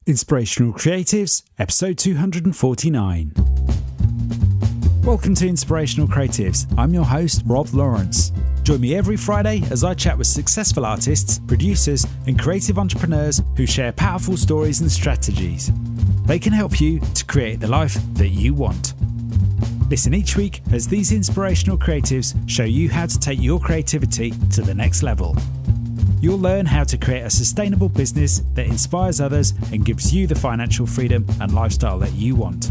Inspirational Creatives, episode 249. Welcome to Inspirational Creatives. I'm your host, Rob Lawrence. Join me every Friday as I chat with successful artists, producers, and creative entrepreneurs who share powerful stories and strategies. They can help you to create the life that you want. Listen each week as these inspirational creatives show you how to take your creativity to the next level. You'll learn how to create a sustainable business that inspires others and gives you the financial freedom and lifestyle that you want.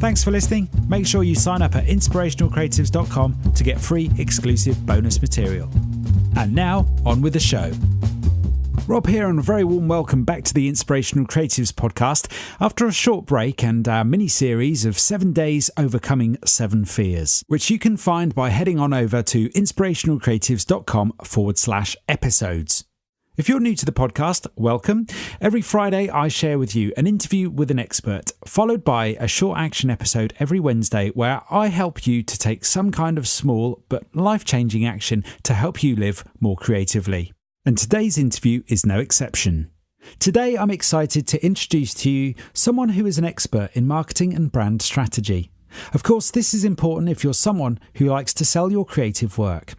Thanks for listening. Make sure you sign up at inspirationalcreatives.com to get free exclusive bonus material. And now, on with the show. Rob here, and a very warm welcome back to the Inspirational Creatives podcast after a short break and our mini-series of 7 days overcoming 7 fears, which you can find by heading on over to inspirationalcreatives.com/episodes. If you're new to the podcast, welcome. Every Friday, I share with you an interview with an expert, followed by a short action episode every Wednesday where I help you to take some kind of small but life-changing action to help you live more creatively. And today's interview is no exception. Today, I'm excited to introduce to you someone who is an expert in marketing and brand strategy. Of course, this is important if you're someone who likes to sell your creative work.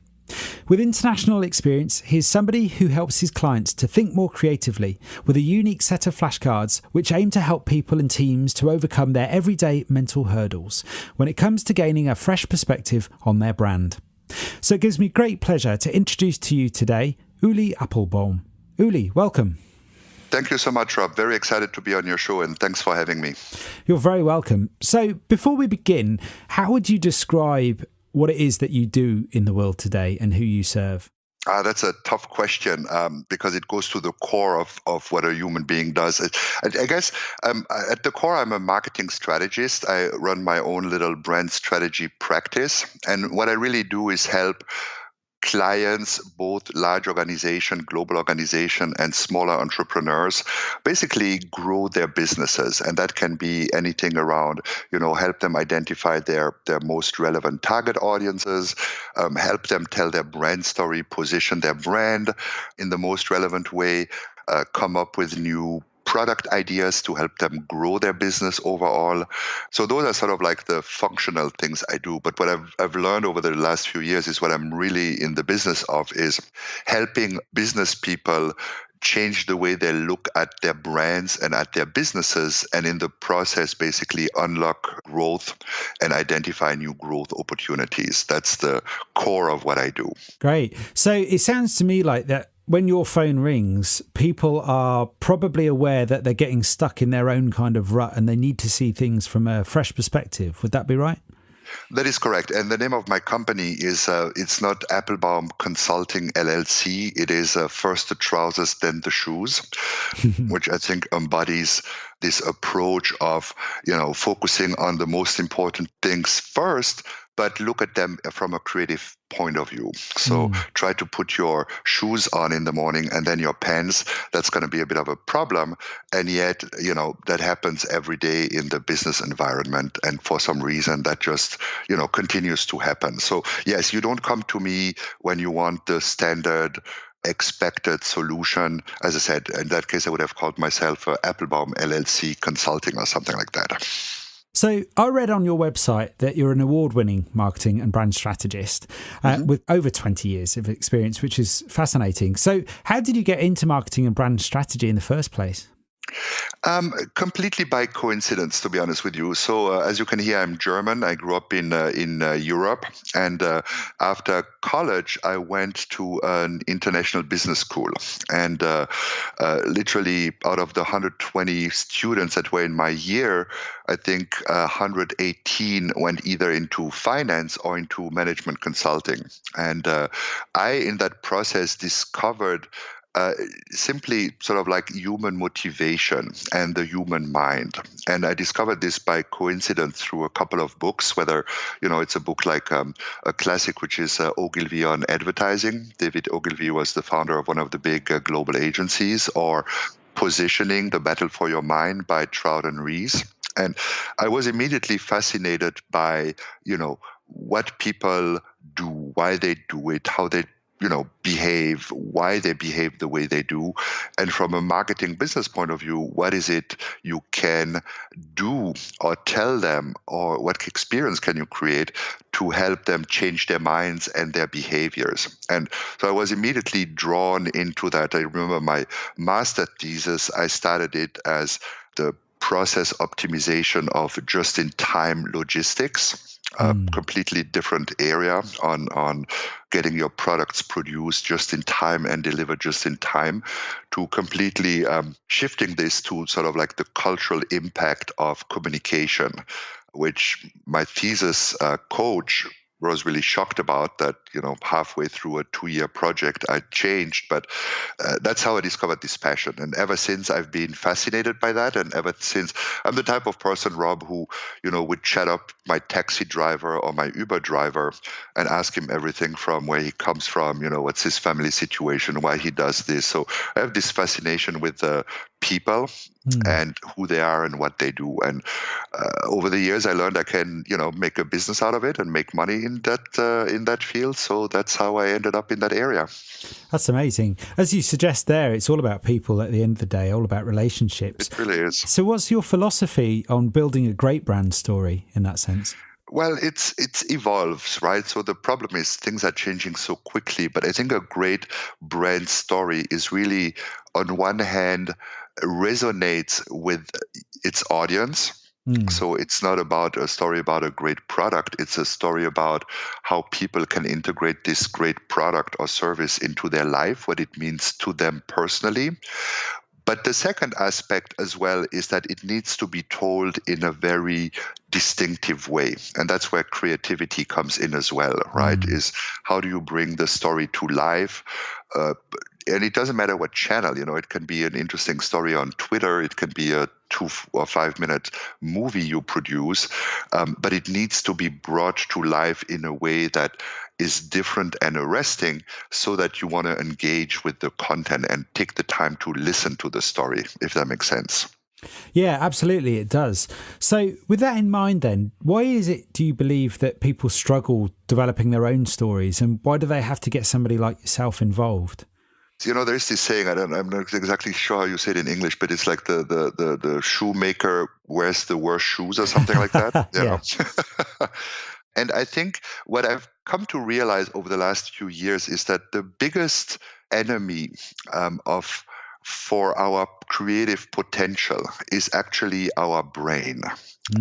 With international experience, he's somebody who helps his clients to think more creatively with a unique set of flashcards which aim to help people and teams to overcome their everyday mental hurdles when it comes to gaining a fresh perspective on their brand. So it gives me great pleasure to introduce to you today Ulli Appelbaum. Ulli, welcome. Thank you so much, Rob. Very excited to be on your show, and thanks for having me. You're very welcome. So before we begin, how would you describe what it is that you do in the world today and who you serve? That's a tough question because it goes to the core of what a human being does. I guess at the core, I'm a marketing strategist. I run my own little brand strategy practice. And what I really do is help clients, both large organization, global organization, and smaller entrepreneurs, basically grow their businesses. And that can be anything around, help them identify their most relevant target audiences, help them tell their brand story, position their brand in the most relevant way, come up with new product ideas to help them grow their business overall. So those are sort of like the functional things I do. But what I've learned over the last few years is what I'm really in the business of is helping business people change the way they look at their brands and at their businesses, and in the process basically unlock growth and identify new growth opportunities. That's the core of what I do. Great. So it sounds to me like that when your phone rings, people are probably aware that they're getting stuck in their own kind of rut and they need to see things from a fresh perspective. Would that be right? That is correct. And the name of my company is, it's not Appelbaum Consulting LLC. It is first the trousers, then the shoes, which I think embodies this approach of, focusing on the most important things first, but look at them from a creative point of view. So try to put your shoes on in the morning and then your pants. That's going to be a bit of a problem. And yet, that happens every day in the business environment. And for some reason, that just, continues to happen. So yes, you don't come to me when you want the standard expected solution. As I said, in that case, I would have called myself Appelbaum LLC Consulting or something like that. So I read on your website that you're an award-winning marketing and brand strategist with over 20 years of experience, which is fascinating. So how did you get into marketing and brand strategy in the first place? Completely by coincidence, to be honest with you. So as you can hear, I'm German. I grew up in Europe. And after college, I went to an international business school. And literally out of the 120 students that were in my year, I think 118 went either into finance or into management consulting. And I, in that process, discovered simply sort of like human motivation and the human mind. And I discovered this by coincidence through a couple of books, whether, it's a book like a classic, which is Ogilvy on advertising. David Ogilvy was the founder of one of the big global agencies, or Positioning, The Battle for Your Mind by Trout and Rees. And I was immediately fascinated by, what people do, why they do it, how they behave, why they behave the way they do. And from a marketing business point of view, what is it you can do or tell them, or what experience can you create to help them change their minds and their behaviors? And so I was immediately drawn into that. I remember my master thesis, I started it as the process optimization of just-in-time logistics, a completely different area on getting your products produced just in time and delivered just in time, to completely shifting this to sort of like the cultural impact of communication, which my thesis coach was really shocked about. That halfway through a 2-year project I changed, but that's how I discovered this passion. And ever since, I've been fascinated by that. And ever since, I'm the type of person, Rob, who would chat up my taxi driver or my Uber driver and ask him everything from where he comes from, what's his family situation, why he does this. So I have this fascination with people and who they are and what they do. And over the years, I learned I can, make a business out of it and make money in that field. So that's how I ended up in that area. That's amazing. As you suggest there, it's all about people at the end of the day, all about relationships. It really is. So what's your philosophy on building a great brand story in that sense? Well, it evolves, right? So the problem is things are changing so quickly, but I think a great brand story is really, on one hand, resonates with its audience. So it's not about a story about a great product. It's a story about how people can integrate this great product or service into their life, what it means to them personally. But the second aspect as well is that it needs to be told in a very distinctive way. And that's where creativity comes in as well, right? Is how do you bring the story to life? And it doesn't matter what channel, it can be an interesting story on Twitter. It can be a 2 or 5 minute movie you produce, but it needs to be brought to life in a way that is different and arresting, so that you want to engage with the content and take the time to listen to the story, if that makes sense. Yeah, absolutely, it does. So with that in mind then, why is it, do you believe, that people struggle developing their own stories, and why do they have to get somebody like yourself involved? There's this saying, I'm not exactly sure how you say it in English, but it's like the shoemaker wears the worst shoes or something like that. Yeah. And I think what I've come to realize over the last few years is that the biggest enemy for our creative potential is actually our brain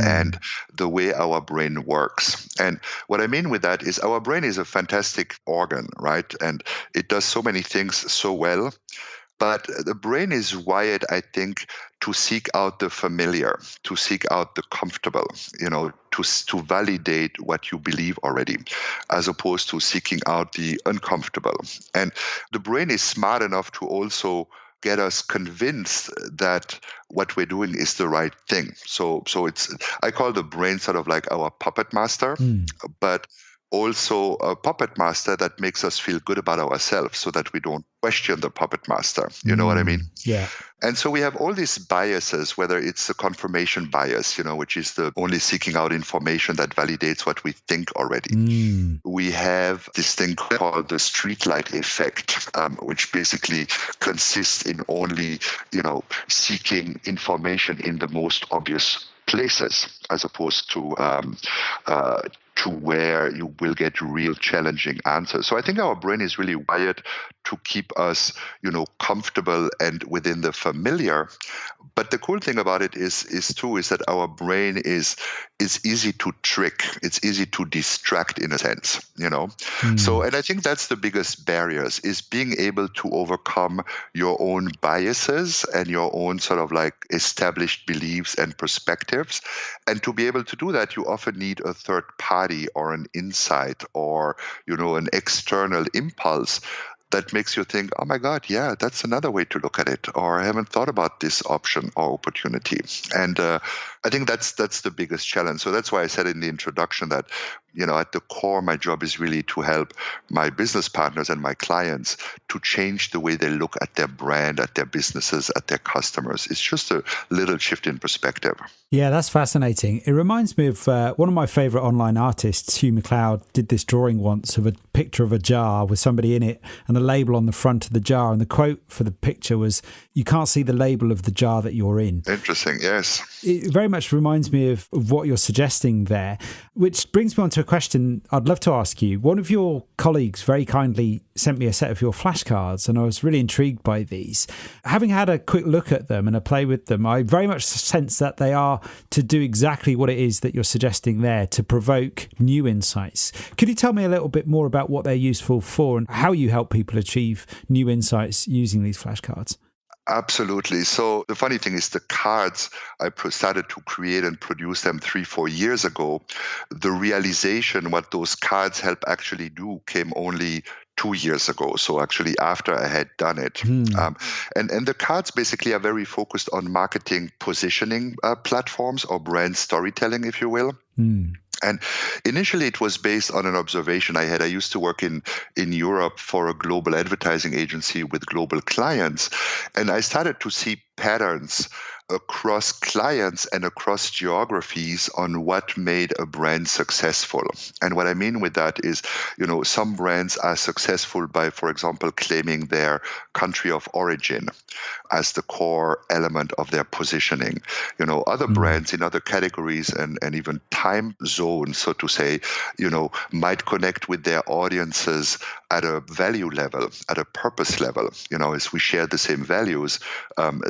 and the way our brain works. And what I mean with that is our brain is a fantastic organ, right? And it does so many things so well. But the brain is wired, I think, to seek out the familiar, to seek out the comfortable, to validate what you believe already, as opposed to seeking out the uncomfortable. And the brain is smart enough to also get us convinced that what we're doing is the right thing. So I call the brain sort of like our puppet master, but also a puppet master that makes us feel good about ourselves, so that we don't question the puppet master. You know what I mean? Yeah. And so we have all these biases, whether it's the confirmation bias, which is the only seeking out information that validates what we think already. We have this thing called the streetlight effect, which basically consists in only, seeking information in the most obvious places, as opposed to where you will get real challenging answers. So I think our brain is really wired to keep us, comfortable and within the familiar. But the cool thing about it is that our brain is easy to trick. It's easy to distract, in a sense, So, and I think that's the biggest barriers, is being able to overcome your own biases and your own sort of like established beliefs and perspectives. And to be able to do that, you often need a third party or an insight or, an external impulse that makes you think, oh my God, yeah, that's another way to look at it, or I haven't thought about this option or opportunity. And I think that's the biggest challenge. So that's why I said in the introduction that, at the core, my job is really to help my business partners and my clients to change the way they look at their brand, at their businesses, at their customers. It's just a little shift in perspective. Yeah, that's fascinating. It reminds me of one of my favorite online artists, Hugh MacLeod, did this drawing once of a picture of a jar with somebody in it and a label on the front of the jar. And the quote for the picture was, "You can't see the label of the jar that you're in." Interesting, yes. It very much reminds me of what you're suggesting there, which brings me on to a question I'd love to ask you. One of your colleagues very kindly sent me a set of your flashcards, and I was really intrigued by these. Having had a quick look at them and a play with them, I very much sense that they are to do exactly what it is that you're suggesting there, to provoke new insights. Could you tell me a little bit more about what they're useful for and how you help people achieve new insights using these flashcards? Absolutely. So the funny thing is the cards, I started to create and produce them 3-4 years ago. The realization what those cards help actually do came only 2 years ago. So actually after I had done it. And the cards basically are very focused on marketing positioning platforms or brand storytelling, if you will. And initially, it was based on an observation I had. I used to work in Europe for a global advertising agency with global clients, and I started to see patterns across clients and across geographies on what made a brand successful. And what I mean with that is, some brands are successful by, for example, claiming their country of origin as the core element of their positioning. Other brands in other categories and even time zones, so to say, might connect with their audiences at a value level, at a purpose level. As we share the same values,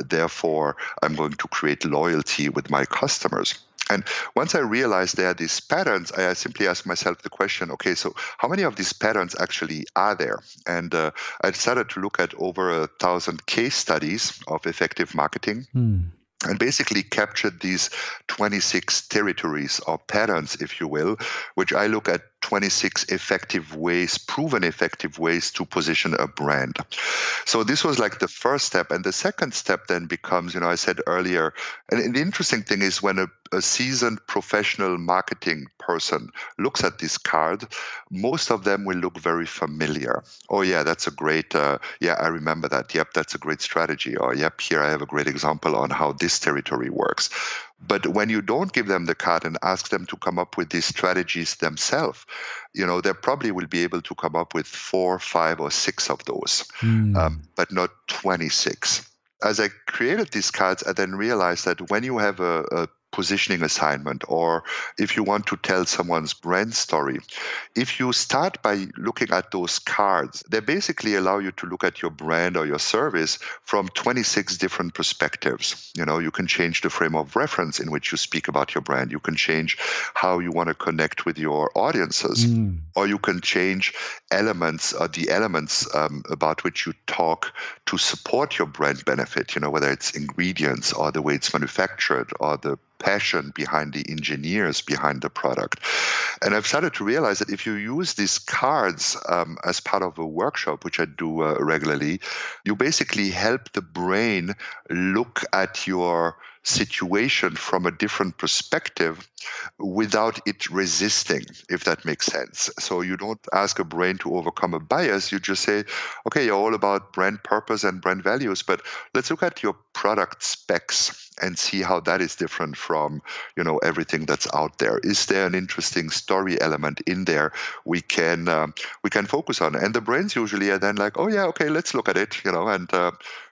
therefore, I'm going to create loyalty with my customers. And once I realized there are these patterns, I simply asked myself the question, okay, so how many of these patterns actually are there? And I started to look at over 1,000 case studies of effective marketing. And basically captured these 26 territories or patterns, if you will, which I look at 26 proven effective ways to position a brand. So this was like the first step. And the second step then becomes, I said earlier, and the interesting thing is when a seasoned professional marketing person looks at this card, most of them will look very familiar. Oh yeah, that's a great, I remember that. Yep, that's a great strategy. Or yep, here I have a great example on how this territory works. But when you don't give them the card and ask them to come up with these strategies themselves, they probably will be able to come up with 4, 5, or 6 of those, but not 26. As I created these cards, I then realized that when you have a positioning assignment, or if you want to tell someone's brand story, if you start by looking at those cards, they basically allow you to look at your brand or your service from 26 different perspectives. You can change the frame of reference in which you speak about your brand. You can change how you want to connect with your audiences, or you can change the elements about which you talk to support your brand benefit, whether it's ingredients or the way it's manufactured or the passion behind the engineers behind the product. And I've started to realize that if you use these cards as part of a workshop, which I do regularly, you basically help the brain look at your situation from a different perspective without it resisting, if that makes sense. So you don't ask a brain to overcome a bias. You just say, okay, you're all about brand purpose and brand values, but let's look at your product specs and see how that is different from, everything that's out there. Is there an interesting story element in there we can focus on? And the brains usually are then like, oh yeah, okay, let's look at it, and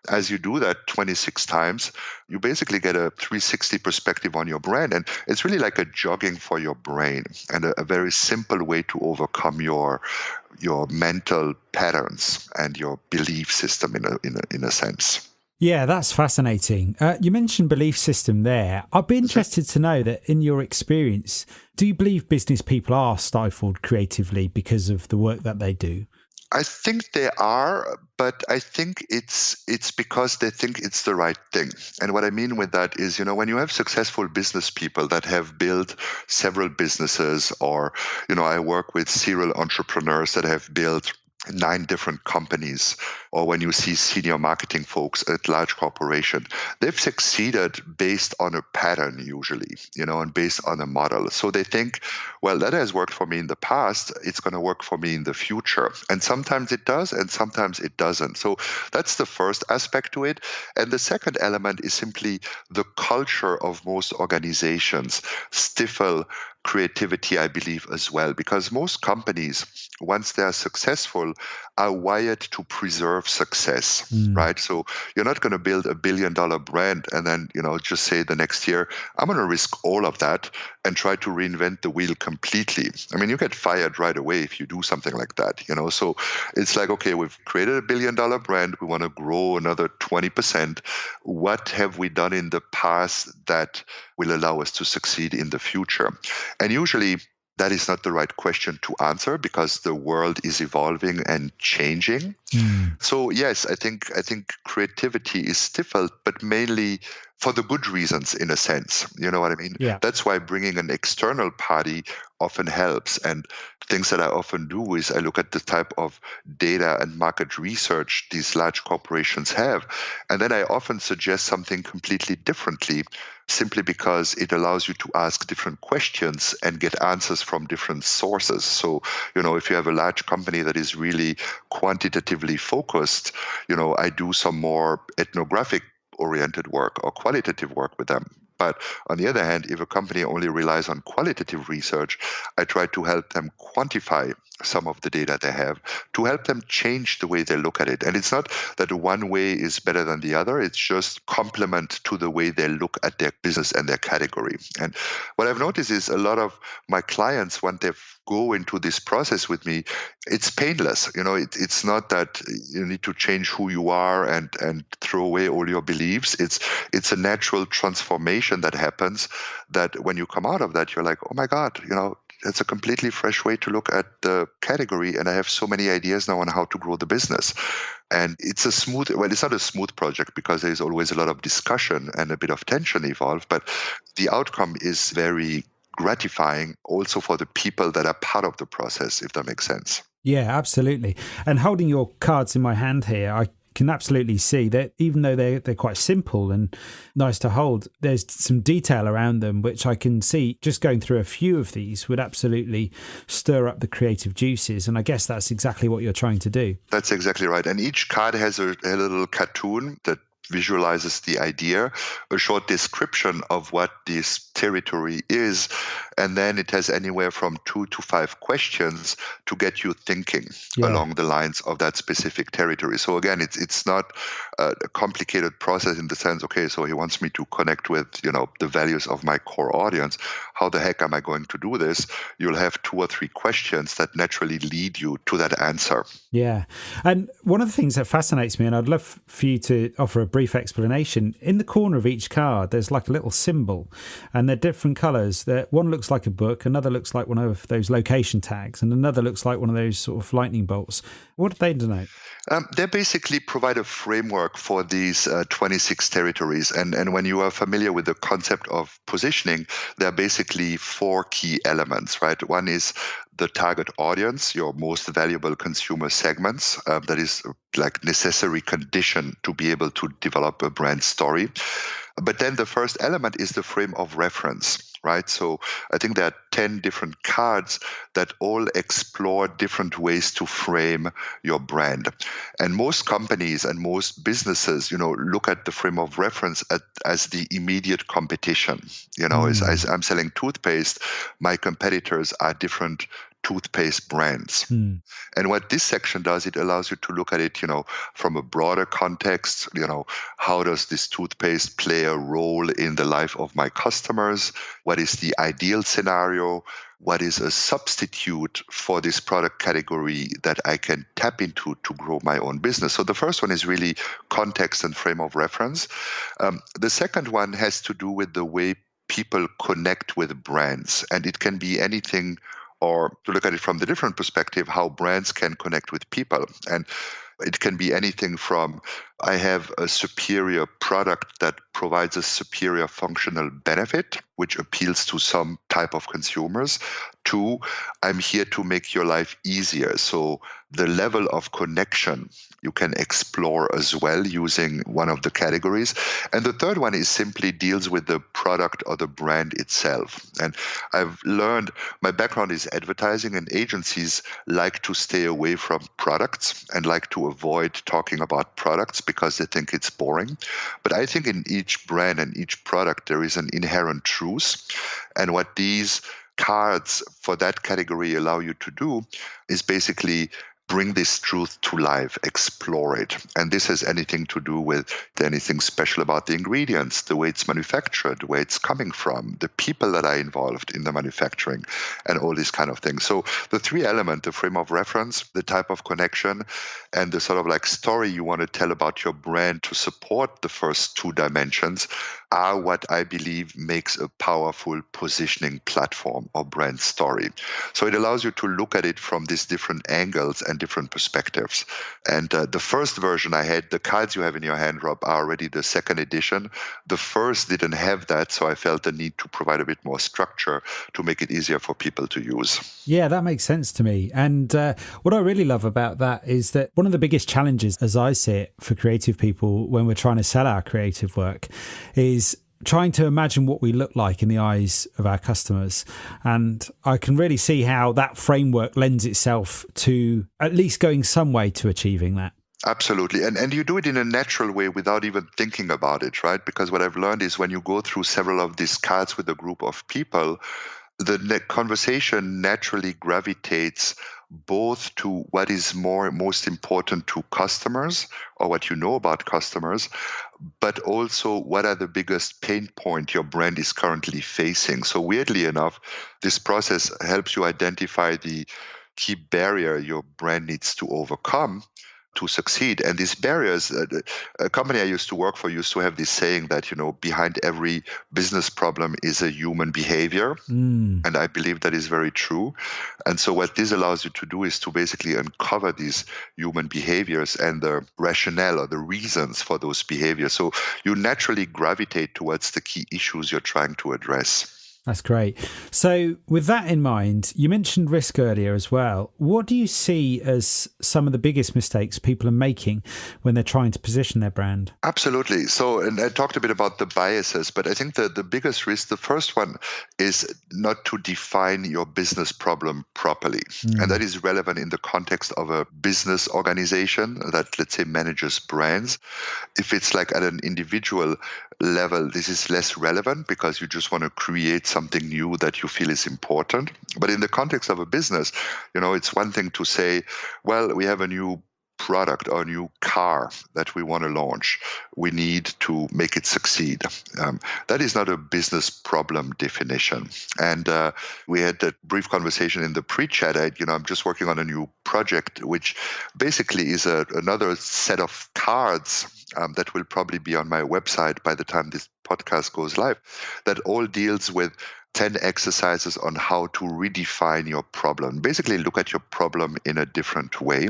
as you do that 26 times, you basically get a 360 perspective on your brand. And it's really like a jogging for your brain and a very simple way to overcome your mental patterns and your belief system in a sense. Yeah, that's fascinating. You mentioned belief system there. I'd be interested to know that in your experience, do you believe business people are stifled creatively because of the work that they do? I think they are, but I think it's because they think it's the right thing. And what I mean with that is, when you have successful business people that have built several businesses, or, I work with serial entrepreneurs that have built 9 different companies, or when you see senior marketing folks at large corporation, they've succeeded based on a pattern usually, and based on a model. So they think, well, that has worked for me in the past, it's going to work for me in the future. And sometimes it does, and sometimes it doesn't. So that's the first aspect to it. And the second element is simply the culture of most organizations stifle creativity, I believe, as well, because most companies, once they are successful, are wired to preserve success, right? So you're not going to build $1 billion brand and then, just say the next year, I'm going to risk all of that and try to reinvent the wheel completely. I mean, you get fired right away if you do something like that, So it's like, okay, we've created $1 billion brand. We want to grow another 20%. What have we done in the past that will allow us to succeed in the future? And usually that is not the right question to answer because the world is evolving and changing. So yes, I think creativity is stifled, but mainly for the good reasons, in a sense. You know what I mean? Yeah. That's why bringing an external party often helps. And things that I often do is I look at the type of data and market research these large corporations have, and then I often suggest something completely differently, simply because it allows you to ask different questions and get answers from different sources. So, if you have a large company that is really quantitatively focused, I do some more ethnographic oriented work or qualitative work with them. But on the other hand, if a company only relies on qualitative research, I try to help them quantify some of the data they have to help them change the way they look at it. And it's not that one way is better than the other. It's just complement to the way they look at their business and their category. And what I've noticed is a lot of my clients, when they go into this process with me, it's painless. It's not that you need to change who you are and throw away all your beliefs. It's a natural transformation that happens, that when you come out of that, you're like, oh my God, it's a completely fresh way to look at the category, and I have so many ideas now on how to grow the business. And it's it's not a smooth project because there's always a lot of discussion and a bit of tension involved, but the outcome is very gratifying also for the people that are part of the process, if that makes sense. Yeah, absolutely. And holding your cards in my hand here, I can absolutely see that even though they're quite simple and nice to hold, there's some detail around them, which I can see just going through a few of these would absolutely stir up the creative juices. And I guess that's exactly what you're trying to do. That's exactly right. And each card has a little cartoon that visualizes the idea, a short description of what this territory is, and then it has anywhere from 2 to 5 questions to get you thinking along the lines of that specific territory. So again, it's not a complicated process in the sense, okay, so he wants me to connect with, the values of my core audience. How the heck am I going to do this? You'll have 2 or 3 questions that naturally lead you to that answer. Yeah. And one of the things that fascinates me, and I'd love for you to offer a brief explanation, in the corner of each card, there's like a little symbol, and they're different colors. One looks like a book, another looks like one of those location tags, and another looks like one of those sort of lightning bolts. What do they denote? They basically provide a framework for these 26 territories. And when you are familiar with the concept of positioning, there are basically 4 key elements, right? One is the target audience, your most valuable consumer segments. That is like necessary condition to be able to develop a brand story. But then the first element is the frame of reference, right? So I think there are 10 different cards that all explore different ways to frame your brand. And most companies and most businesses, look at the frame of reference as the immediate competition. As I'm selling toothpaste, my competitors are different toothpaste brands. And what this section does, it allows you to look at it, from a broader context. How does this toothpaste play a role in the life of my customers? What is the ideal scenario? What is a substitute for this product category that I can tap into to grow my own business? So the first one is really context and frame of reference. The second one has to do with the way people connect with brands. And it can be anything, or to look at it from the different perspective, how brands can connect with people. And it can be anything from, I have a superior product that provides a superior functional benefit, which appeals to some type of consumers. 2, I'm here to make your life easier. So the level of connection you can explore as well using one of the categories. And the third one is simply deals with the product or the brand itself. And I've learned, my background is advertising, and agencies like to stay away from products and like to avoid talking about products because they think it's boring. But I think in each brand and each product, there is an inherent truth. And what these cards for that category allow you to do is basically bring this truth to life, explore it. And this has anything to do with anything special about the ingredients, the way it's manufactured, where it's coming from, the people that are involved in the manufacturing, and all these kind of things. So the 3 elements, the frame of reference, the type of connection, and the sort of like story you want to tell about your brand to support the first 2 dimensions are what I believe makes a powerful positioning platform or brand story. So it allows you to look at it from these different angles and different perspectives. And the first version I had, the cards you have in your hand, Rob, are already the second edition. The first didn't have that, so I felt the need to provide a bit more structure to make it easier for people to use. Yeah, that makes sense to me. And what I really love about that is that one of the biggest challenges, as I see it, for creative people when we're trying to sell our creative work is trying to imagine what we look like in the eyes of our customers. And I can really see how that framework lends itself to at least going some way to achieving that. Absolutely. And you do it in a natural way without even thinking about it, right? Because what I've learned is when you go through several of these cards with a group of people, the conversation naturally gravitates both to what is most important to customers or what you know about customers, but also what are the biggest pain point your brand is currently facing. So weirdly enough, this process helps you identify the key barrier your brand needs to overcome to succeed. And these barriers, a company I used to work for used to have this saying that, behind every business problem is a human behavior. And I believe that is very true. And so what this allows you to do is to basically uncover these human behaviors and the rationale or the reasons for those behaviors. So you naturally gravitate towards the key issues you're trying to address. That's great. So with that in mind, you mentioned risk earlier as well. What do you see as some of the biggest mistakes people are making when they're trying to position their brand? Absolutely. So, and I talked a bit about the biases, but I think that the biggest risk, the first one is not to define your business problem properly. And that is relevant in the context of a business organization that, let's say, manages brands. If it's like at an individual level, this is less relevant because you just want to create something new that you feel is important. But in the context of a business, it's one thing to say, well, we have a new product or a new car that we want to launch. We need to make it succeed. That is not a business problem definition. And we had that brief conversation in the pre-chat. I'm just working on a new project, which basically is another set of cards that will probably be on my website by the time this podcast goes live, that all deals with 10 exercises on how to redefine your problem. Basically, look at your problem in a different way.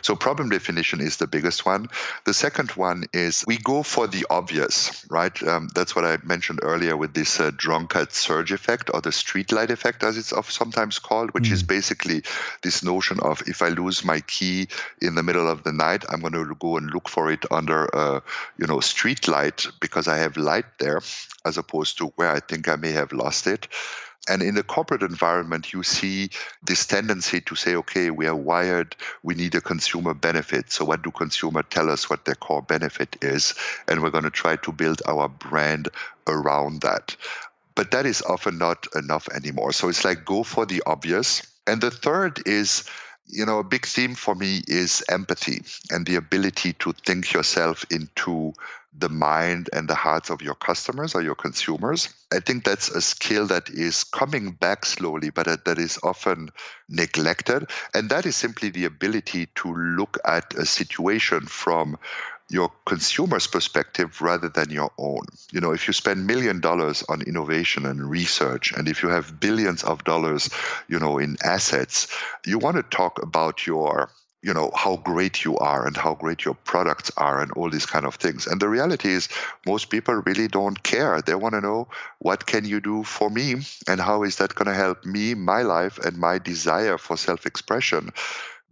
So problem definition is the biggest one. The second one is we go for the obvious, right? That's what I mentioned earlier with this drunkard surge effect or the streetlight effect, as it's sometimes called, which is basically this notion of if I lose my key in the middle of the night, I'm going to go and look for it under a street light because I have light there, as opposed to where I think I may have lost it. And in the corporate environment, you see this tendency to say, okay, we are wired, we need a consumer benefit. So what do consumers tell us what their core benefit is? And we're going to try to build our brand around that. But that is often not enough anymore. So it's like go for the obvious. And the third is, a big theme for me is empathy and the ability to think yourself into the mind and the hearts of your customers or your consumers. I think that's a skill that is coming back slowly, but that is often neglected. And that is simply the ability to look at a situation from your consumer's perspective rather than your own. If you spend $1 million on innovation and research, and if you have billions of dollars, in assets, you want to talk about your how great you are and how great your products are and all these kind of things. And the reality is most people really don't care. They want to know, what can you do for me and how is that going to help me, my life, and my desire for self-expression?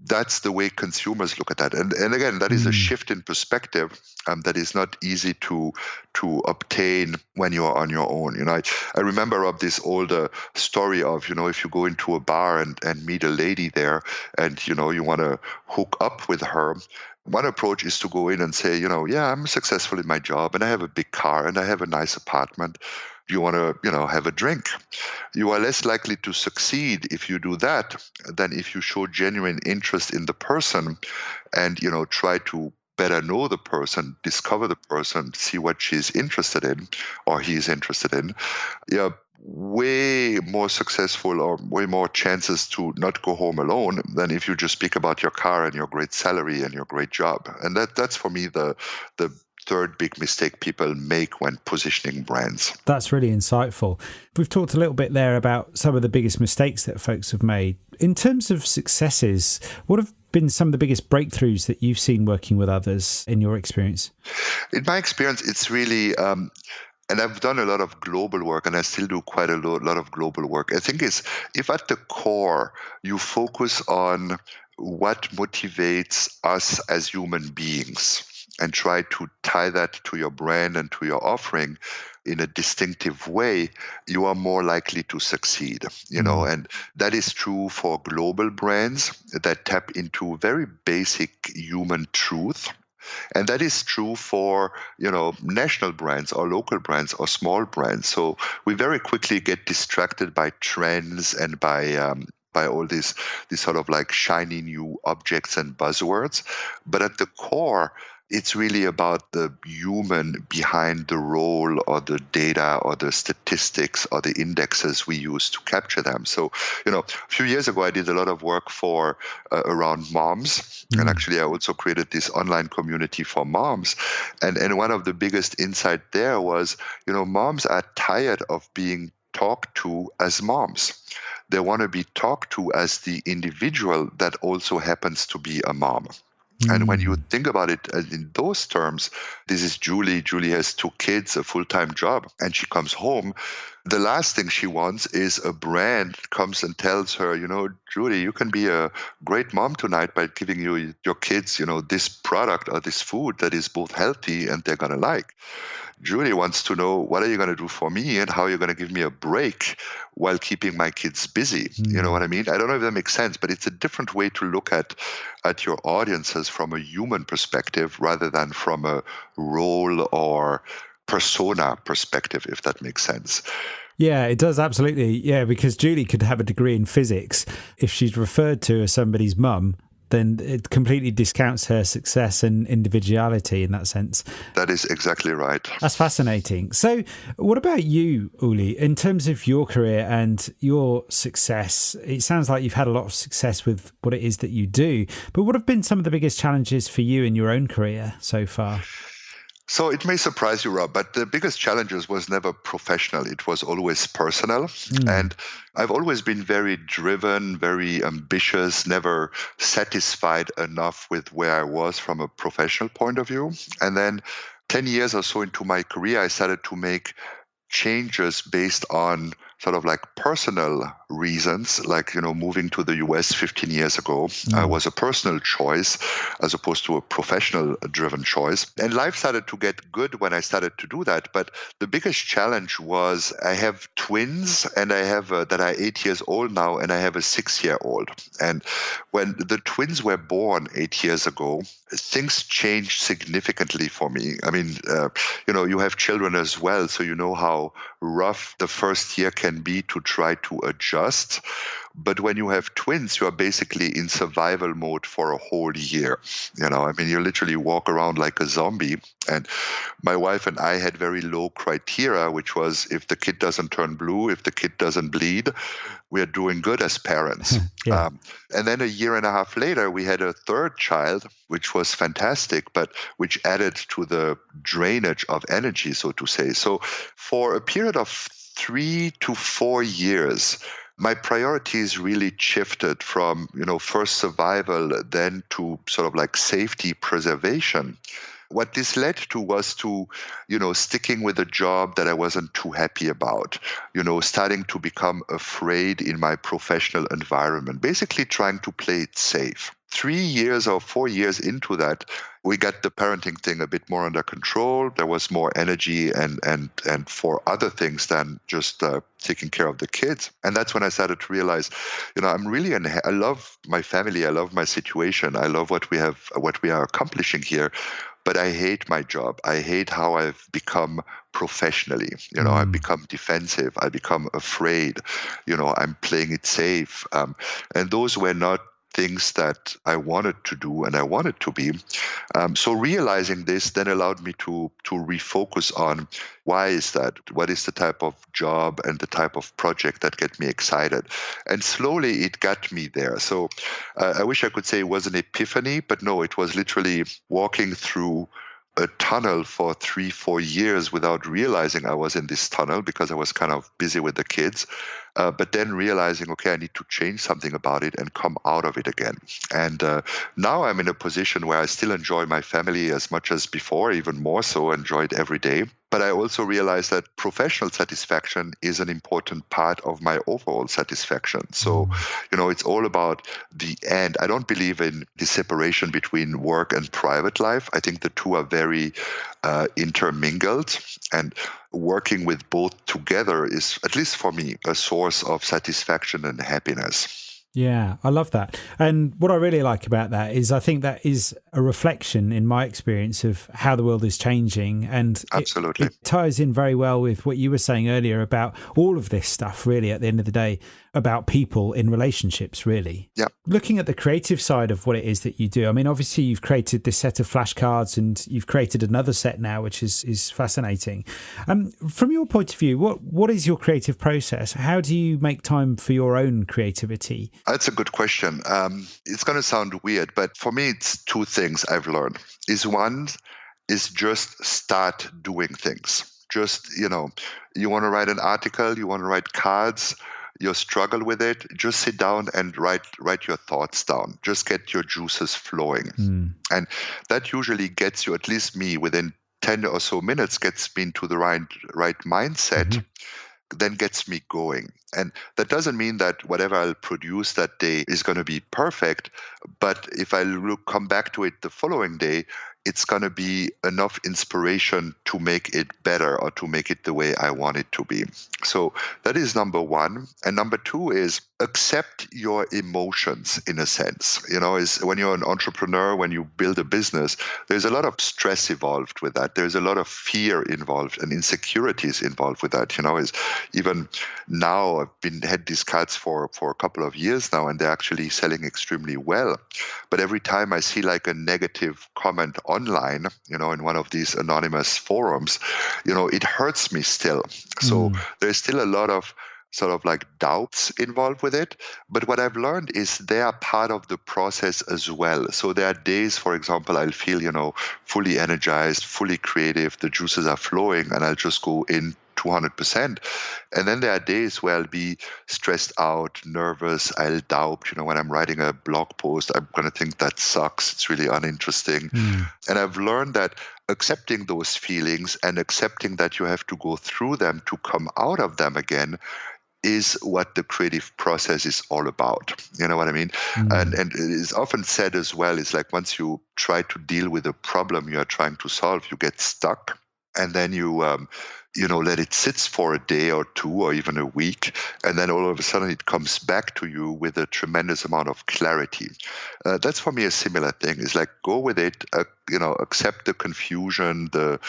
That's the way consumers look at that. And again, that is a shift in perspective that is not easy to obtain when you're on your own. I remember of this older story of, if you go into a bar and meet a lady there and, you want to hook up with her, one approach is to go in and say, yeah, I'm successful in my job and I have a big car and I have a nice apartment. Do you want to, have a drink? You are less likely to succeed if you do that than if you show genuine interest in the person and, try to better know the person, discover the person, see what she's interested in or he's interested in. Yeah, way more successful or way more chances to not go home alone than if you just speak about your car and your great salary and your great job. And that's for me the third big mistake people make when positioning brands. That's really insightful. We've talked a little bit there about some of the biggest mistakes that folks have made. In terms of successes, what have been some of the biggest breakthroughs that you've seen working with others in your experience? In my experience, it's really, and I've done a lot of global work and I still do quite a lot of global work. I think if at the core you focus on what motivates us as human beings, and try to tie that to your brand and to your offering in a distinctive way, you are more likely to succeed, and that is true for global brands that tap into very basic human truth. And that is true for, national brands or local brands or small brands. So we very quickly get distracted by trends and by all these sort of like shiny new objects and buzzwords. But at the core, it's really about the human behind the role or the data or the statistics or the indexes we use to capture them. So, a few years ago, I did a lot of work for around moms. And actually, I also created this online community for moms. And one of the biggest insight there was, moms are tired of being talked to as moms. They want to be talked to as the individual that also happens to be a mom. And when you think about it in those terms, this is Julie. Julie has 2 kids, a full-time job, and she comes home. The last thing she wants is a brand comes and tells her, Julie, you can be a great mom tonight by giving your kids, this product or this food that is both healthy and they're going to like. Julie wants to know, what are you going to do for me and how are you going to give me a break while keeping my kids busy? You know what I mean? I don't know if that makes sense, but it's a different way to look at your audiences from a human perspective rather than from a role or persona perspective, if that makes sense. Yeah, it does, absolutely. Yeah, because Julie could have a degree in physics. If she's referred to as somebody's mum, then it completely discounts her success and individuality in that sense. That is exactly right. That's fascinating. So what about you, Ulli, in terms of your career and your success? It sounds like you've had a lot of success with what it is that you do, but what have been some of the biggest challenges for you in your own career so far? So it may surprise you, Rob, but the biggest challenges was never professional. It was always personal. And I've always been very driven, very ambitious, never satisfied enough with where I was from a professional point of view. And then 10 years or so into my career, I started to make changes based on sort of like personal reasons, like, moving to the US 15 years ago was a personal choice as opposed to a professional driven choice. And life started to get good when I started to do that. But the biggest challenge was I have twins and I have that are 8 years old now and I have a 6-year-old. And when the twins were born 8 years ago, things changed significantly for me. I mean, you have children as well, so you know how rough the first year can be to try to adjust. But when you have twins, you are basically in survival mode for a whole year. You literally walk around like a zombie. And my wife and I had very low criteria, which was if the kid doesn't turn blue, if the kid doesn't bleed, we are doing good as parents. Yeah. And then a year and a half later, we had a third child, which was fantastic, but which added to the drainage of energy, so to say. So for a period of 3 to 4 years, my priorities really shifted from, first survival, then to sort of like safety preservation. What this led to was to, sticking with a job that I wasn't too happy about, starting to become afraid in my professional environment, basically trying to play it safe. 3 years or 4 years into that, we got the parenting thing a bit more under control. There was more energy and for other things than just taking care of the kids. And that's when I started to realize, I'm really, I love my family. I love my situation. I love what we are accomplishing here. But I hate my job. I hate how I've become professionally. I've become defensive. I become afraid. I'm playing it safe. And those were not things that I wanted to do and I wanted to be. So realizing this then allowed me to refocus on why is that? What is the type of job and the type of project that get me excited? And slowly it got me there. So I wish I could say it was an epiphany, but no, it was literally walking through a tunnel for 3-4 years without realizing I was in this tunnel because I was kind of busy with the kids. But then realizing, okay, I need to change something about it and come out of it again. And now I'm in a position where I still enjoy my family as much as before, even more so, enjoy it every day. But I also realize that professional satisfaction is an important part of my overall satisfaction. So, it's all about the end. I don't believe in the separation between work and private life. I think the two are very intermingled. And working with both together is, at least for me, a source of satisfaction and happiness. Yeah, I love that. And what I really like about that is I think that is a reflection in my experience of how the world is changing. And absolutely, it ties in very well with what you were saying earlier about all of this stuff, really, at the end of the day, about people in relationships, really. Yeah. Looking at the creative side of what it is that you do, I mean, obviously you've created this set of flashcards and you've created another set now, which is fascinating. From your point of view, what is your creative process? How do you make time for your own creativity? That's a good question. It's going to sound weird, but for me, it's two things I've learned. One is just start doing things. Just, you want to write an article, you want to write cards, you struggle with it, just sit down and write your thoughts down. Just get your juices flowing. And that usually gets you, at least me, within 10 or so minutes, gets me into the right mindset. Then gets me going. And that doesn't mean that whatever I'll produce that day is going to be perfect. But if I come back to it the following day, it's going to be enough inspiration to make it better or to make it the way I want it to be. So that is number one. And number two is accept your emotions in a sense. Is when you're an entrepreneur, when you build a business, there's a lot of stress involved with that. There's a lot of fear involved and insecurities involved with that. Is even now I've had these cards for a couple of years now, and they're actually selling extremely well. But every time I see like a negative comment online, in one of these anonymous forums, it hurts me still. So there's still a lot of sort of like doubts involved with it. But what I've learned is they are part of the process as well. So there are days, for example, I'll feel, fully energized, fully creative, the juices are flowing, and I'll just go in 200%. And then there are days where I'll be stressed out, nervous, I'll doubt, when I'm writing a blog post, I'm going to think that sucks. It's really uninteresting. And I've learned that accepting those feelings and accepting that you have to go through them to come out of them again is what the creative process is all about. You know what I mean? And it is often said as well, it's like once you try to deal with a problem you are trying to solve, you get stuck. And then you let it sit for a day or two or even a week. And then all of a sudden it comes back to you with a tremendous amount of clarity. That's for me a similar thing. It's like go with it, accept the confusion, the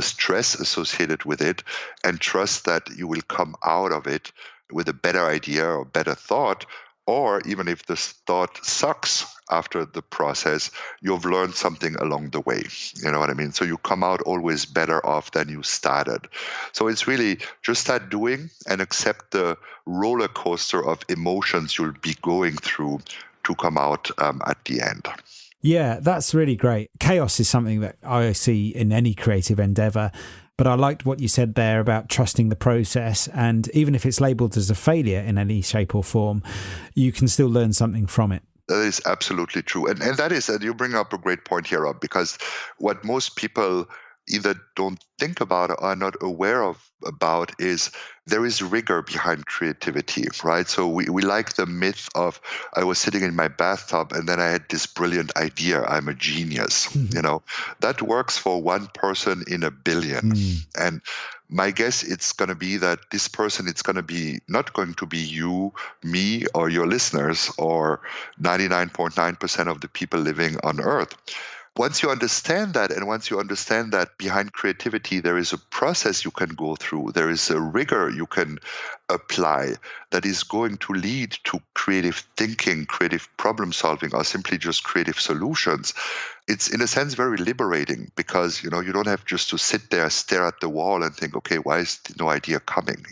stress associated with it, and trust that you will come out of it with a better idea or better thought. Or even if the thought sucks after the process, you've learned something along the way. You know what I mean? So you come out always better off than you started. So it's really just start doing and accept the roller coaster of emotions you'll be going through to come out at the end. Yeah, that's really great. Chaos is something that I see in any creative endeavor. But I liked what you said there about trusting the process. And even if it's labeled as a failure in any shape or form, you can still learn something from it. That is absolutely true. And you bring up a great point here, Rob, because what most people either don't think about or are not aware of about is there is rigor behind creativity, right? So we like the myth of I was sitting in my bathtub and then I had this brilliant idea. I'm a genius. That works for one person in a billion. And my guess it's going to be that this person, it's going to be not going to be you, me, or your listeners, or 99.9% of the people living on Earth. Once you understand that, and once you understand that behind creativity, there is a process you can go through, there is a rigor you can apply that is going to lead to creative thinking, creative problem solving, or simply just creative solutions. It's in a sense very liberating because, you don't have just to sit there, stare at the wall and think, okay, why is no idea coming?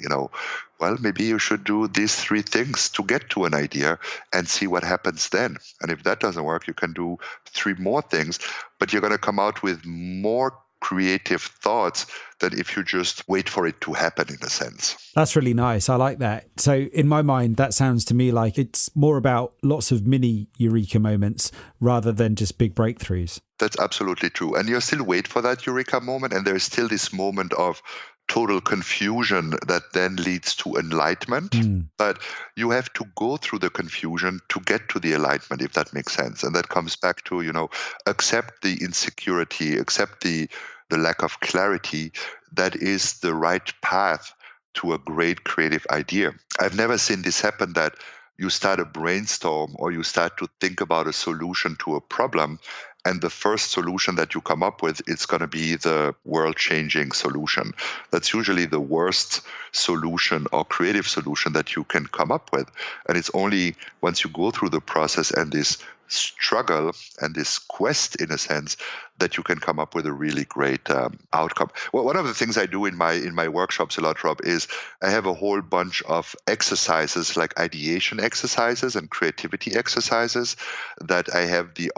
Well, maybe you should do these 3 things to get to an idea and see what happens then. And if that doesn't work, you can do 3 more things, but you're going to come out with more creative thoughts than if you just wait for it to happen, in a sense. That's really nice. I like that. So in my mind, that sounds to me like it's more about lots of mini Eureka moments rather than just big breakthroughs. That's absolutely true. And you still wait for that Eureka moment, and there's still this moment of total confusion that then leads to enlightenment. But you have to go through the confusion to get to the enlightenment, if that makes sense. And that comes back to, accept the insecurity, accept the lack of clarity. That is the right path to a great creative idea. I've never seen this happen, that you start a brainstorm or you start to think about a solution to a problem, and the first solution that you come up with, it's going to be the world-changing solution. That's usually the worst solution or creative solution that you can come up with. And it's only once you go through the process and this struggle and this quest, in a sense, that you can come up with a really great outcome. Well, one of the things I do in my workshops a lot, Rob, is I have a whole bunch of exercises, like ideation exercises and creativity exercises, that I have the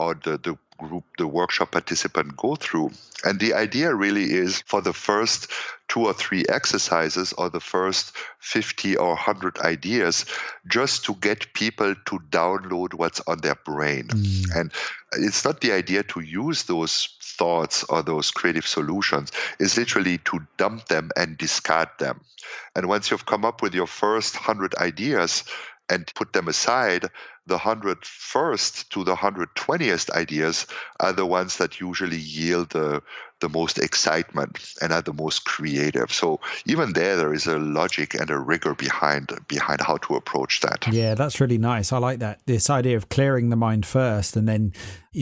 group, the workshop participant go through. And the idea really is for the first 2 or 3 exercises or the first 50 or 100 ideas, just to get people to download what's on their brain. And it's not the idea to use those thoughts or those creative solutions. It's literally to dump them and discard them. And once you've come up with your first 100 ideas and put them aside, the 101st to the 120th ideas are the ones that usually yield the most excitement and are the most creative. So even there is a logic and a rigor behind how to approach that. Yeah, that's really nice. I like that. This idea of clearing the mind first and then,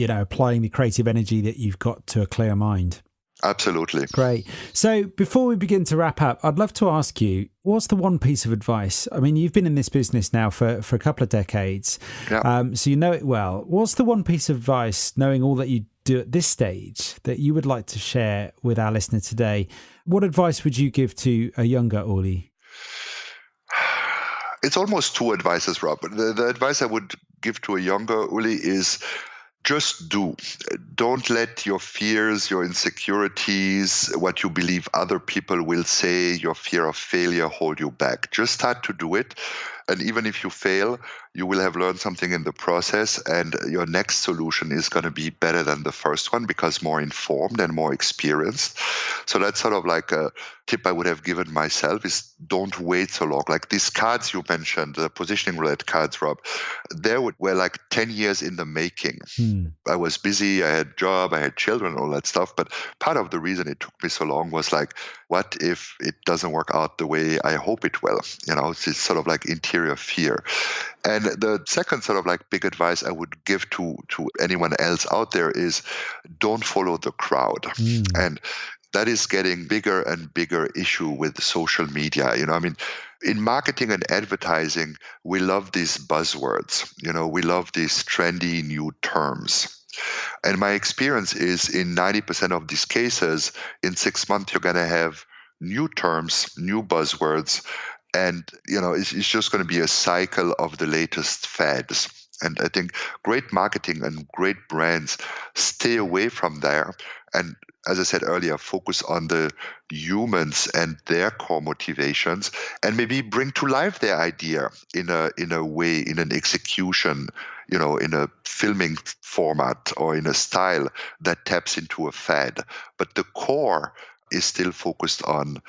applying the creative energy that you've got to a clear mind. Absolutely. Great. So before we begin to wrap up, I'd love to ask you, what's the one piece of advice? I mean, you've been in this business now for a couple of decades, so you know it well. What's the one piece of advice, knowing all that you do at this stage, that you would like to share with our listener today? What advice would you give to a younger Ulli? It's almost 2 advices, Rob. The advice I would give to a younger Ulli is just do. Don't let your fears, your insecurities, what you believe other people will say, your fear of failure hold you back. Just start to do it. And even if you fail, you will have learned something in the process, and your next solution is going to be better than the first one because more informed and more experienced. So that's sort of like a tip I would have given myself, is don't wait so long. Like these cards you mentioned, the positioning roulette cards, Rob, they were like 10 years in the making. I was busy, I had a job, I had children, all that stuff. But part of the reason it took me so long was like, what if it doesn't work out the way I hope it will? It's sort of like interior fear. And the second sort of like big advice I would give to anyone else out there is don't follow the crowd. And that is getting bigger and bigger issue with social media. In marketing and advertising, we love these buzzwords. We love these trendy new terms. And my experience is in 90% of these cases, in 6 months, you're going to have new terms, new buzzwords, and it's just going to be a cycle of the latest fads. And I think great marketing and great brands stay away from there And as I said earlier, focus on the humans and their core motivations, and maybe bring to life their idea in a way, in an execution, in a filming format or in a style that taps into a fad. But the core is still focused on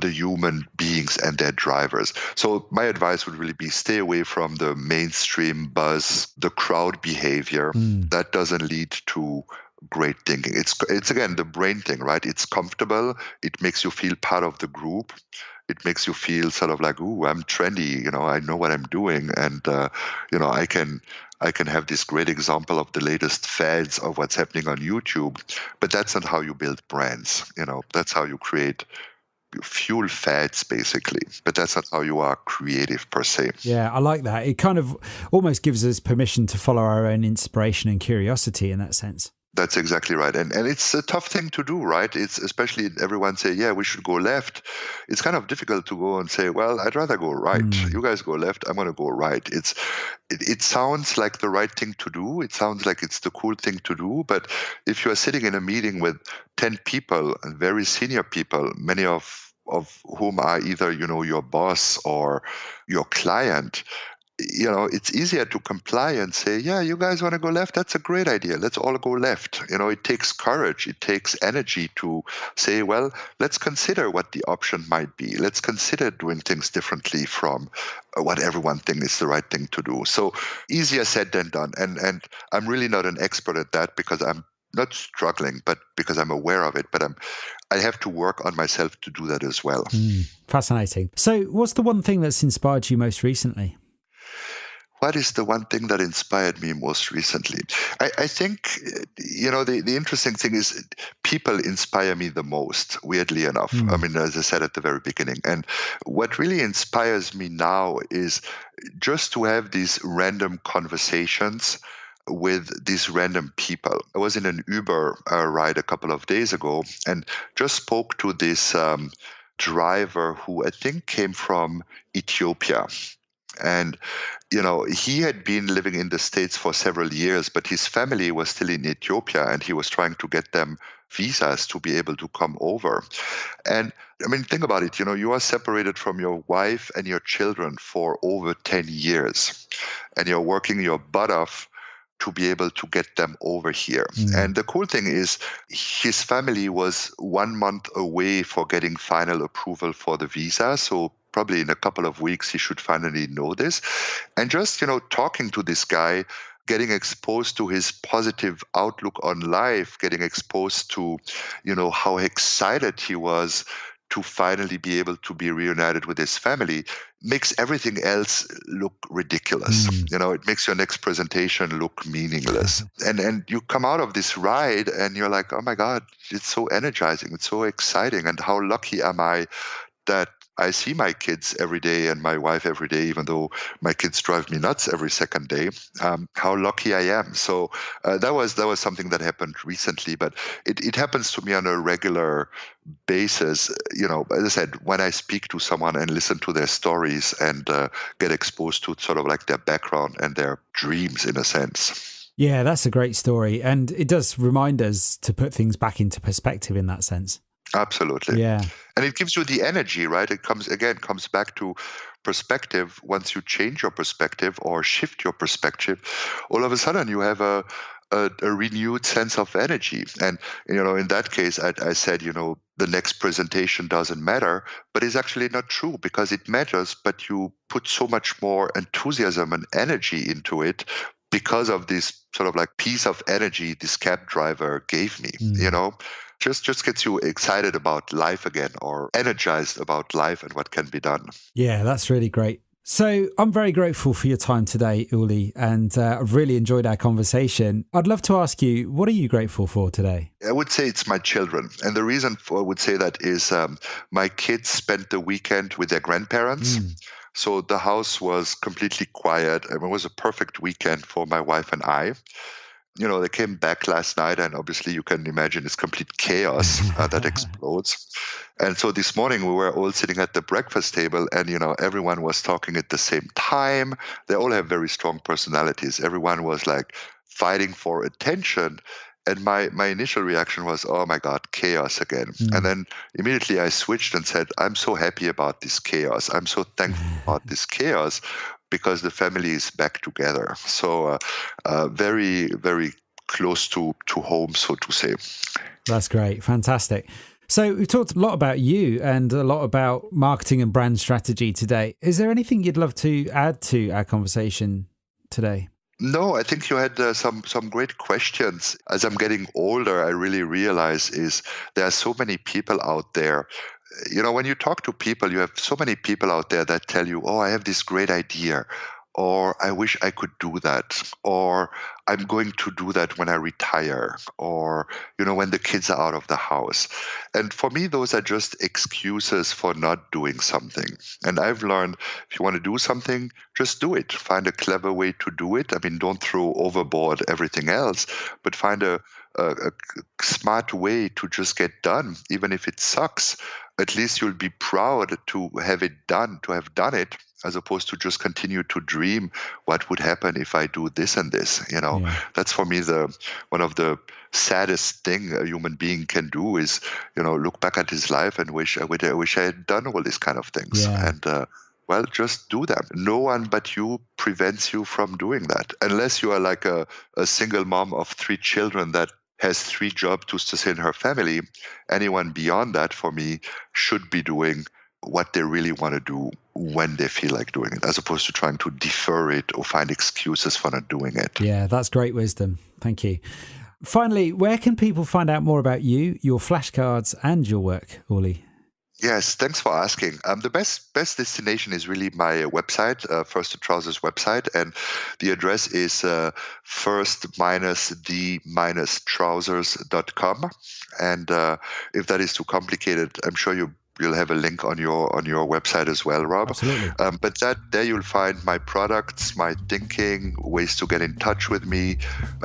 the human beings and their drivers. So my advice would really be stay away from the mainstream buzz, the crowd behavior. That doesn't lead to great thinking. It's again the brain thing, right? It's comfortable. It makes you feel part of the group. It makes you feel sort of like, ooh, I'm trendy. I know what I'm doing, and I can have this great example of the latest fads of what's happening on YouTube. But that's not how you build brands. That's how you create fuel fads, basically. But that's not how you are creative per se. Yeah, I like that. It kind of almost gives us permission to follow our own inspiration and curiosity in that sense. That's exactly right. And it's a tough thing to do, right? It's especially everyone say, yeah, we should go left. It's kind of difficult to go and say, well, I'd rather go right. You guys go left, I'm going to go right. It sounds like the right thing to do. It sounds like it's the cool thing to do. But if you are sitting in a meeting with 10 people, and very senior people, many of whom are either, your boss or your client, it's easier to comply and say, yeah, you guys want to go left? That's a great idea. Let's all go left. It takes courage. It takes energy to say, well, let's consider what the option might be. Let's consider doing things differently from what everyone thinks is the right thing to do. So easier said than done. And I'm really not an expert at that because I'm not struggling, but because I'm aware of it. But I have to work on myself to do that as well. Fascinating. So what's the one thing that's inspired you most recently? What is the one thing that inspired me most recently? I think, the interesting thing is people inspire me the most, weirdly enough. I mean, as I said at the very beginning. And what really inspires me now is just to have these random conversations with these random people. I was in an Uber ride a couple of days ago and just spoke to this driver who I think came from Ethiopia. And, he had been living in the States for several years, but his family was still in Ethiopia and he was trying to get them visas to be able to come over. And I mean, think about it. You are separated from your wife and your children for over 10 years and you're working your butt off to be able to get them over here. And the cool thing is his family was 1 month away for getting final approval for the visa. So probably in a couple of weeks, he should finally know this. And just, talking to this guy, getting exposed to his positive outlook on life, getting exposed to, how excited he was to finally be able to be reunited with his family, makes everything else look ridiculous. It makes your next presentation look meaningless. And you come out of this ride and you're like, oh my God, it's so energizing. It's so exciting. And how lucky am I that I see my kids every day and my wife every day, even though my kids drive me nuts every second day. How lucky I am. So that was something that happened recently, but it happens to me on a regular basis. As I said, when I speak to someone and listen to their stories and get exposed to sort of like their background and their dreams in a sense. Yeah, that's a great story. And it does remind us to put things back into perspective in that sense. Absolutely. Yeah. And it gives you the energy, right? It comes back to perspective. Once you change your perspective or shift your perspective, all of a sudden you have a renewed sense of energy. And, in that case, I said, the next presentation doesn't matter, but it's actually not true because it matters, but you put so much more enthusiasm and energy into it because of this sort of like piece of energy this cab driver gave me, just gets you excited about life again or energized about life and what can be done. Yeah, that's really great. So I'm very grateful for your time today, Ulli, and I've really enjoyed our conversation. I'd love to ask you, what are you grateful for today? I would say it's my children. And the reason I would say that is my kids spent the weekend with their grandparents. So the house was completely quiet. I mean, it was a perfect weekend for my wife and I. They came back last night, and obviously you can imagine it's complete chaos that explodes. And so this morning we were all sitting at the breakfast table, and everyone was talking at the same time. They all have very strong personalities. Everyone was like fighting for attention. And my initial reaction was, oh my God, chaos again. And then immediately I switched and said, I'm so happy about this chaos. I'm so thankful about this chaos because the family is back together. So very, very close to home, so to say. That's great. Fantastic. So we've talked a lot about you and a lot about marketing and brand strategy today. Is there anything you'd love to add to our conversation today? No, I think you had some great questions. As I'm getting older, I really realize there are so many people out there. When you talk to people, you have so many people out there that tell you, oh, I have this great idea, or I wish I could do that, or I'm going to do that when I retire, or, when the kids are out of the house. And for me, those are just excuses for not doing something. And I've learned if you want to do something, just do it. Find a clever way to do it. I mean, don't throw overboard everything else, but find a smart way to just get done. Even if it sucks, at least you'll be proud to have it done, to have done it, as opposed to just continue to dream what would happen if I do this and this. That's for me one of the saddest thing a human being can do is, look back at his life and wish I had done all these kind of things. Yeah. And just do them. No one but you prevents you from doing that, unless you are like a single mom of 3 children that has 3 jobs to sustain her family. Anyone beyond that, for me, should be doing what they really want to do when they feel like doing it, as opposed to trying to defer it or find excuses for not doing it. Yeah, that's great wisdom. Thank you. Finally, where can people find out more about you, your flashcards, and your work, Ulli? Yes, thanks for asking. The best destination is really my website, First to Trousers website, and the address is first-the-trousers.com. And if that is too complicated, I'm sure you'll have a link on your website as well, Rob. Absolutely. But there you'll find my products, my thinking, ways to get in touch with me,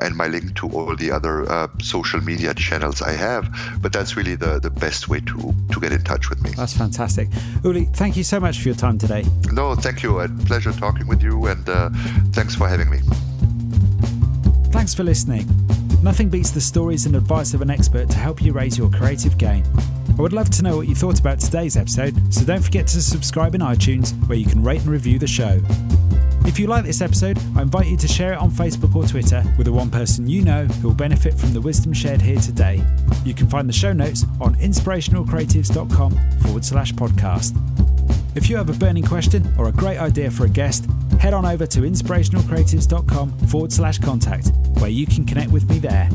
and my link to all the other social media channels I have. But that's really the best way to get in touch with me. That's fantastic. Ulli, thank you so much for your time today. No, thank you. A pleasure talking with you, and thanks for having me. Thanks for listening. Nothing beats the stories and advice of an expert to help you raise your creative game. I would love to know what you thought about today's episode, so don't forget to subscribe in iTunes, where you can rate and review the show. If you like this episode, I invite you to share it on Facebook or Twitter with the one person you know who will benefit from the wisdom shared here today. You can find the show notes on inspirationalcreatives.com/podcast. If you have a burning question or a great idea for a guest, head on over to inspirationalcreatives.com/contact, where you can connect with me there.